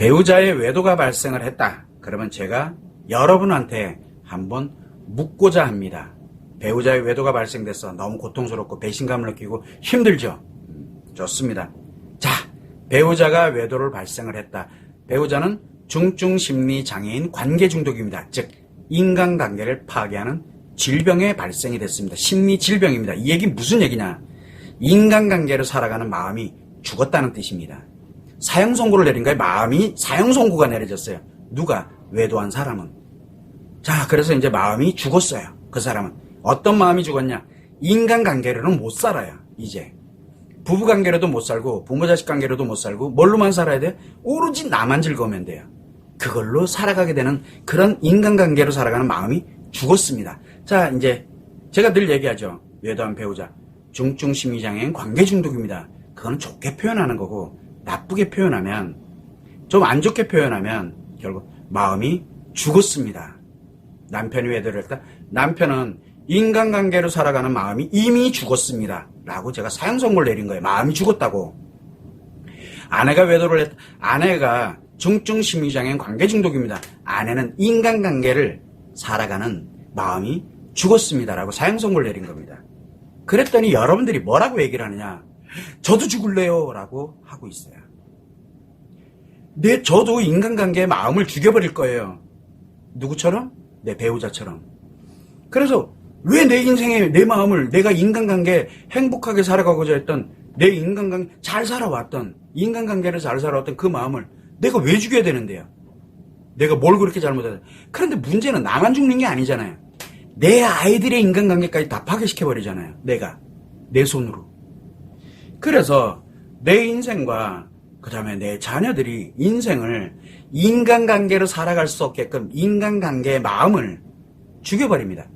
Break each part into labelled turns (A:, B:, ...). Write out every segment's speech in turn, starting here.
A: 배우자의 외도가 발생을 했다. 그러면 제가 여러분한테 한번 묻고자 합니다. 배우자의 외도가 발생돼서 너무 고통스럽고 배신감을 느끼고 힘들죠? 좋습니다. 자, 배우자가 외도를 발생을 했다. 배우자는 중증심리장애인 관계중독입니다. 즉 인간관계를 파괴하는 질병의 발생이 됐습니다. 심리질병입니다. 이 얘기 무슨 얘기냐? 인간관계로 살아가는 마음이 죽었다는 뜻입니다. 사형선고를 내린 거예요. 마음이 사형선고가 내려졌어요. 누가? 외도한 사람은. 자, 그래서 이제 마음이 죽었어요. 그 사람은. 어떤 마음이 죽었냐? 인간관계로는 못 살아요. 이제. 부부관계로도 못 살고 부모자식 관계로도 못 살고 뭘로만 살아야 돼요? 오로지 나만 즐거우면 돼요. 그걸로 살아가게 되는 그런 인간관계로 살아가는 마음이 죽었습니다. 자, 이제 제가 늘 얘기하죠. 외도한 배우자. 중증심리장애인 관계중독입니다. 그건 좋게 표현하는 거고 나쁘게 표현하면 좀 안 좋게 표현하면 결국 마음이 죽었습니다. 남편이 외도를 했다. 남편은 인간관계로 살아가는 마음이 이미 죽었습니다. 라고 제가 사형선고를 내린 거예요. 마음이 죽었다고. 아내가 외도를 했다. 아내가 중증심리장애인 관계중독입니다. 아내는 인간관계를 살아가는 마음이 죽었습니다. 라고 사형선고를 내린 겁니다. 그랬더니 여러분들이 뭐라고 얘기를 하느냐. 저도 죽을래요. 라고 하고 있어요. 저도 인간관계의 마음을 죽여버릴 거예요. 누구처럼? 내 배우자처럼. 그래서 왜 내 인생에 내 마음을 내가 인간관계 행복하게 살아가고자 했던 내 인간관계 잘 살아왔던 인간관계를 잘 살아왔던 그 마음을 내가 왜 죽여야 되는데요? 내가 뭘 그렇게 잘못했어요? 그런데 문제는 나만 죽는 게 아니잖아요. 내 아이들의 인간관계까지 다 파괴시켜버리잖아요. 내가. 내 손으로. 그래서 내 인생과 그 다음에 내 자녀들이 인생을 인간관계로 살아갈 수 없게끔 인간관계의 마음을 죽여버립니다.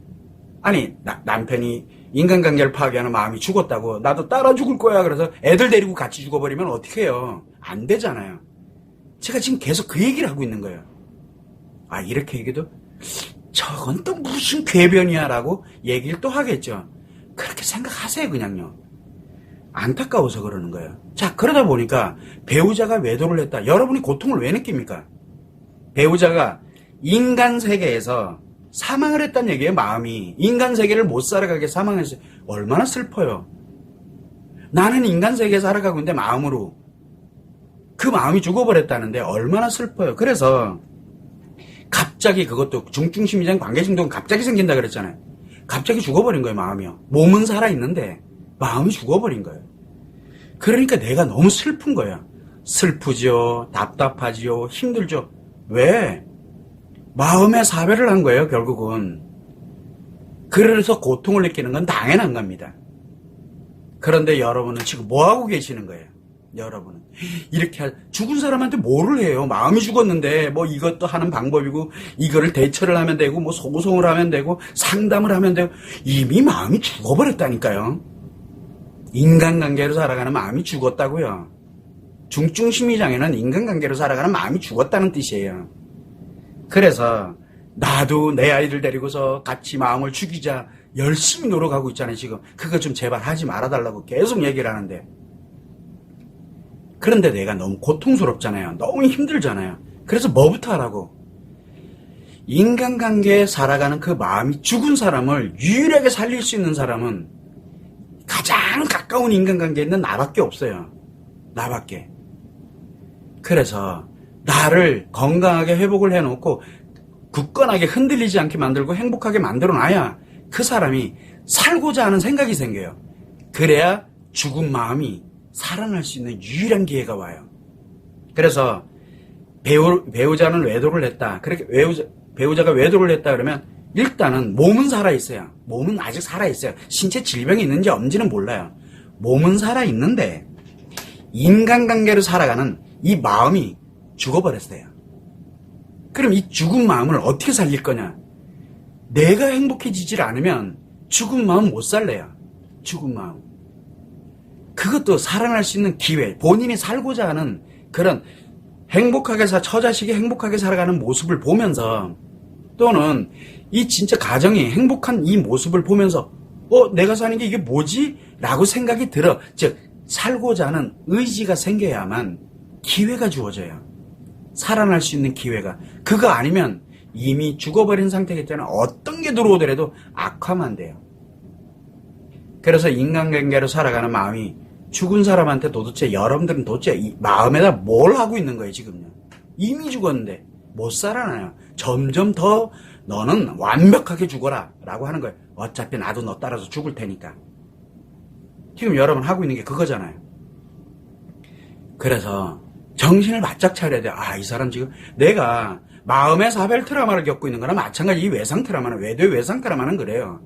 A: 아니 남편이 인간관계를 파괴하는 마음이 죽었다고 나도 따라 죽을 거야 그래서 애들 데리고 같이 죽어버리면 어떻게 해요? 안 되잖아요. 제가 지금 계속 그 얘기를 하고 있는 거예요. 아 이렇게 얘기도 저건 또 무슨 궤변이야 라고 얘기를 또 하겠죠. 그렇게 생각하세요 그냥요. 안타까워서 그러는 거예요. 자 그러다 보니까 배우자가 외도를 했다. 여러분이 고통을 왜 느낍니까? 배우자가 인간 세계에서 사망을 했다는 얘기예요. 마음이. 인간 세계를 못 살아가게 사망했어요. 얼마나 슬퍼요. 나는 인간 세계에 살아가고 있는데 마음으로. 그 마음이 죽어버렸다는데 얼마나 슬퍼요. 그래서 갑자기 그것도 중증심리장 관계중독은 갑자기 생긴다 그랬잖아요. 갑자기 죽어버린 거예요. 마음이요. 몸은 살아있는데 마음이 죽어버린 거예요. 그러니까 내가 너무 슬픈 거예요. 슬프죠. 답답하지요. 힘들죠. 왜? 마음의 사별을 한 거예요, 결국은. 그래서 고통을 느끼는 건 당연한 겁니다. 그런데 여러분은 지금 뭐하고 계시는 거예요? 여러분은. 이렇게 죽은 사람한테 뭐를 해요? 마음이 죽었는데 뭐 이것도 하는 방법이고 이거를 대처를 하면 되고 뭐 소송을 하면 되고 상담을 하면 되고 이미 마음이 죽어버렸다니까요. 인간관계로 살아가는 마음이 죽었다고요. 중증심리장애는 인간관계로 살아가는 마음이 죽었다는 뜻이에요. 그래서 나도 내 아이들 데리고서 같이 마음을 죽이자 열심히 노력하고 있잖아요 지금. 그거 좀 제발 하지 말아달라고 계속 얘기를 하는데 그런데 내가 너무 고통스럽잖아요. 너무 힘들잖아요. 그래서 뭐부터 하라고? 인간관계에 살아가는 그 마음이 죽은 사람을 유일하게 살릴 수 있는 사람은 가장 가까운 인간관계에 있는 나밖에 없어요. 나밖에. 그래서 나를 건강하게 회복을 해놓고 굳건하게 흔들리지 않게 만들고 행복하게 만들어놔야 그 사람이 살고자 하는 생각이 생겨요. 그래야 죽은 마음이 살아날 수 있는 유일한 기회가 와요. 그래서 배우자는 외도를 했다. 그렇게 배우자가 외도를 했다 그러면 일단은 몸은 살아있어요. 몸은 아직 살아있어요. 신체 질병이 있는지 없는지는 몰라요. 몸은 살아있는데 인간관계로 살아가는 이 마음이 죽어버렸어요. 그럼 이 죽은 마음을 어떻게 살릴 거냐? 내가 행복해지질 않으면 죽은 마음 못 살래요. 죽은 마음. 그것도 살아날 수 있는 기회, 본인이 살고자 하는 그런 행복하게 처자식이 행복하게 살아가는 모습을 보면서 또는 이 진짜 가정이 행복한 이 모습을 보면서 내가 사는 게 이게 뭐지? 라고 생각이 들어. 즉 살고자 하는 의지가 생겨야만 기회가 주어져요. 살아날 수 있는 기회가. 그거 아니면 이미 죽어버린 상태이기 때문에 어떤 게 들어오더라도 악화만 돼요. 그래서 인간관계로 살아가는 마음이 죽은 사람한테 도대체 여러분들은 도대체 이 마음에다 뭘 하고 있는 거예요 지금요. 이미 죽었는데 못 살아나요. 점점 더 너는 완벽하게 죽어라 라고 하는 거예요. 어차피 나도 너 따라서 죽을 테니까. 지금 여러분 하고 있는 게 그거잖아요. 그래서 정신을 바짝 차려야 돼요. 아, 이 사람 지금 내가 마음의 사별 트라우마를 겪고 있는 거나 마찬가지. 이 외상 트라우마는 외도의 외상 트라우마는 그래요.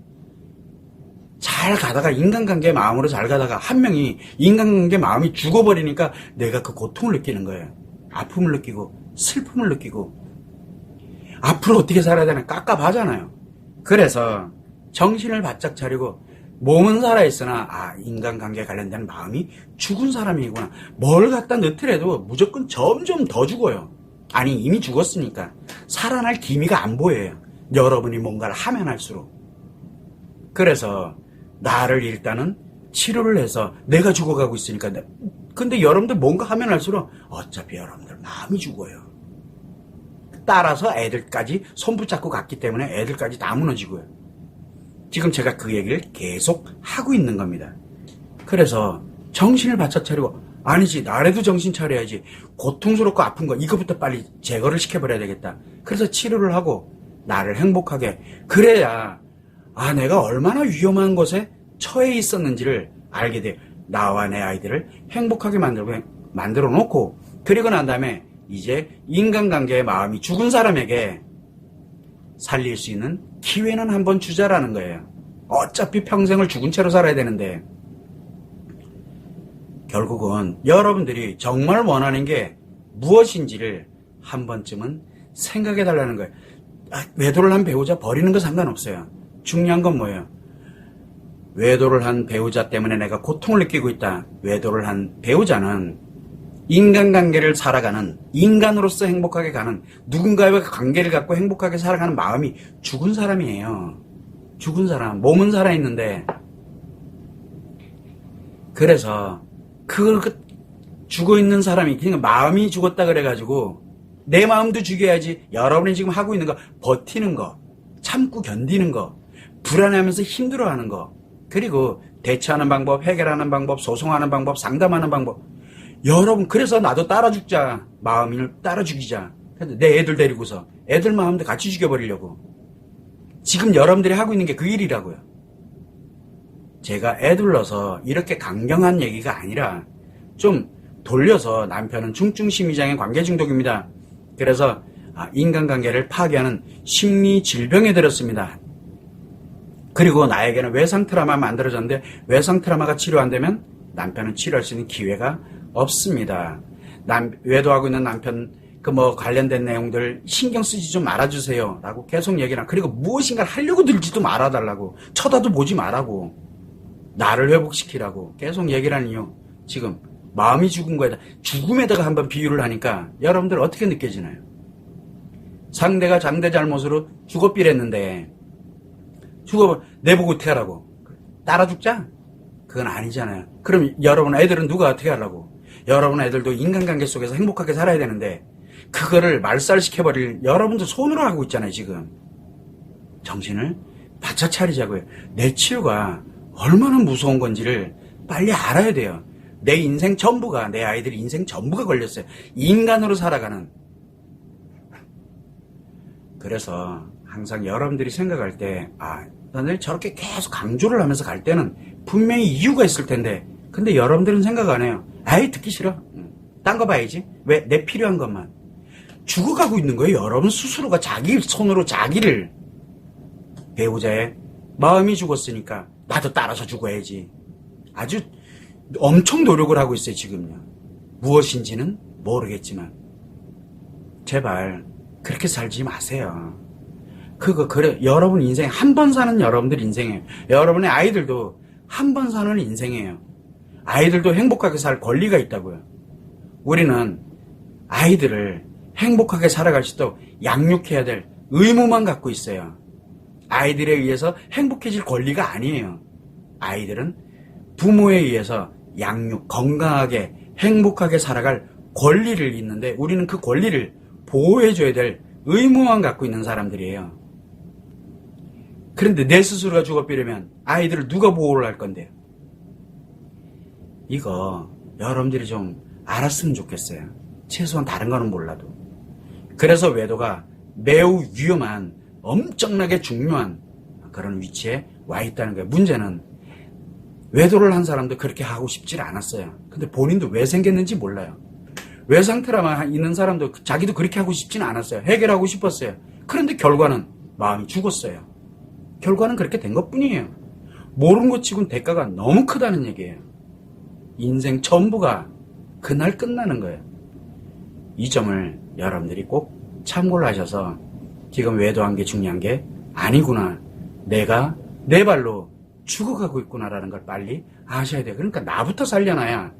A: 잘 가다가 인간관계 마음으로 잘 가다가 한 명이 인간관계 마음이 죽어버리니까 내가 그 고통을 느끼는 거예요. 아픔을 느끼고 슬픔을 느끼고 앞으로 어떻게 살아야 되나 깝깝하잖아요. 그래서 정신을 바짝 차리고 몸은 살아있으나 인간관계에 관련된 마음이 죽은 사람이구나. 뭘 갖다 넣더라도 무조건 점점 더 죽어요. 아니 이미 죽었으니까 살아날 기미가 안 보여요. 여러분이 뭔가를 하면 할수록. 그래서 나를 일단은 치료를 해서 내가 죽어가고 있으니까. 근데 여러분들 뭔가 하면 할수록 어차피 여러분들 마음이 죽어요. 따라서 애들까지 손 붙잡고 갔기 때문에 애들까지 다 무너지고요. 지금 제가 그 얘기를 계속 하고 있는 겁니다. 그래서 정신을 바짝 차리고 아니지 나라도 정신 차려야지. 고통스럽고 아픈 거 이거부터 빨리 제거를 시켜버려야 되겠다. 그래서 치료를 하고 나를 행복하게. 그래야 내가 얼마나 위험한 곳에 처해 있었는지를 알게 돼요. 나와 내 아이들을 행복하게 만들어 놓고 그리고 난 다음에 이제 인간관계의 마음이 죽은 사람에게 살릴 수 있는 기회는 한번 주자라는 거예요. 어차피 평생을 죽은 채로 살아야 되는데 결국은 여러분들이 정말 원하는 게 무엇인지를 한 번쯤은 생각해 달라는 거예요. 외도를 한 배우자 버리는 거 상관없어요. 중요한 건 뭐예요? 외도를 한 배우자 때문에 내가 고통을 느끼고 있다. 외도를 한 배우자는 인간관계를 살아가는, 인간으로서 행복하게 가는, 누군가와의 관계를 갖고 행복하게 살아가는 마음이 죽은 사람이에요. 죽은 사람. 몸은 살아있는데. 그래서 죽어있는 사람이 그러니까 마음이 죽었다 그래가지고 내 마음도 죽여야지. 여러분이 지금 하고 있는 거 버티는 거, 참고 견디는 거, 불안해하면서 힘들어하는 거, 그리고 대처하는 방법, 해결하는 방법, 소송하는 방법, 상담하는 방법. 여러분 그래서 나도 따라 죽자. 마음을 따라 죽이자. 내 애들 데리고서 애들 마음도 같이 죽여버리려고. 지금 여러분들이 하고 있는 게 그 일이라고요. 제가 애둘러서 이렇게 강경한 얘기가 아니라 좀 돌려서 남편은 중증심리장애 관계 중독입니다. 그래서 인간관계를 파괴하는 심리 질병에 들었습니다. 그리고 나에게는 외상 트라우마 만들어졌는데 외상 트라우마가 치료 안 되면 남편은 치료할 수 있는 기회가 없습니다. 외도하고 있는 남편 관련된 내용들 신경 쓰지 좀 말아주세요 라고 계속 얘기를. 그리고 무엇인가를 하려고 들지도 말아달라고. 쳐다도 보지 말라고. 나를 회복시키라고 계속 얘기를 하는 이유. 지금 마음이 죽은 거에다 죽음에다가 한번 비유를 하니까 여러분들 어떻게 느껴지나요? 상대가 장대 잘못으로 죽어삐랬는데 내보고 어떻게 하라고? 따라 죽자? 그건 아니잖아요. 그럼 여러분 애들은 누가 어떻게 하려고? 여러분 애들도 인간관계 속에서 행복하게 살아야 되는데 그거를 말살시켜버릴 여러분도 손으로 하고 있잖아요 지금. 정신을 바짝 차리자고요. 내 치유가 얼마나 무서운 건지를 빨리 알아야 돼요. 내 인생 전부가, 내 아이들 인생 전부가 걸렸어요. 인간으로 살아가는. 그래서 항상 여러분들이 생각할 때 나는 저렇게 계속 강조를 하면서 갈 때는 분명히 이유가 있을 텐데 근데 여러분들은 생각 안 해요. 듣기 싫어. 딴 거 봐야지. 왜? 내 필요한 것만. 죽어가고 있는 거예요. 여러분 스스로가 자기 손으로 자기를. 배우자의 마음이 죽었으니까 나도 따라서 죽어야지. 아주 엄청 노력을 하고 있어요 지금요. 무엇인지는 모르겠지만 제발 그렇게 살지 마세요. 그래 여러분 인생 한 번 사는 여러분들 인생이에요. 여러분의 아이들도 한 번 사는 인생이에요. 아이들도 행복하게 살 권리가 있다고요. 우리는 아이들을 행복하게 살아갈 수 있도록 양육해야 될 의무만 갖고 있어요. 아이들에 의해서 행복해질 권리가 아니에요. 아이들은 부모에 의해서 양육, 건강하게 행복하게 살아갈 권리를 있는데 우리는 그 권리를 보호해줘야 될 의무만 갖고 있는 사람들이에요. 그런데 내 스스로가 죽어버리면 아이들을 누가 보호를 할 건데요? 이거 여러분들이 좀 알았으면 좋겠어요. 최소한 다른 거는 몰라도. 그래서 외도가 매우 위험한 엄청나게 중요한 그런 위치에 와 있다는 거예요. 문제는 외도를 한 사람도 그렇게 하고 싶지 않았어요. 근데 본인도 왜 생겼는지 몰라요. 외 상태라만 있는 사람도 자기도 그렇게 하고 싶지는 않았어요. 해결하고 싶었어요. 그런데 결과는 마음이 죽었어요. 결과는 그렇게 된 것뿐이에요. 모르는 것 치고는 대가가 너무 크다는 얘기예요. 인생 전부가 그날 끝나는 거예요. 이 점을 여러분들이 꼭 참고를 하셔서 지금 외도한 게 중요한 게 아니구나. 내가 내 발로 죽어가고 있구나라는 걸 빨리 아셔야 돼요. 그러니까 나부터 살려놔야.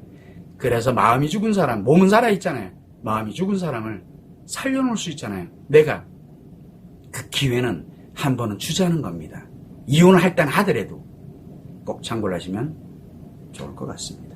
A: 그래서 마음이 죽은 사람, 몸은 살아있잖아요. 마음이 죽은 사람을 살려놓을 수 있잖아요. 내가 그 기회는 한 번은 주자는 겁니다. 이혼을 할 땐 하더라도 꼭 참고를 하시면 좋을 것 같습니다.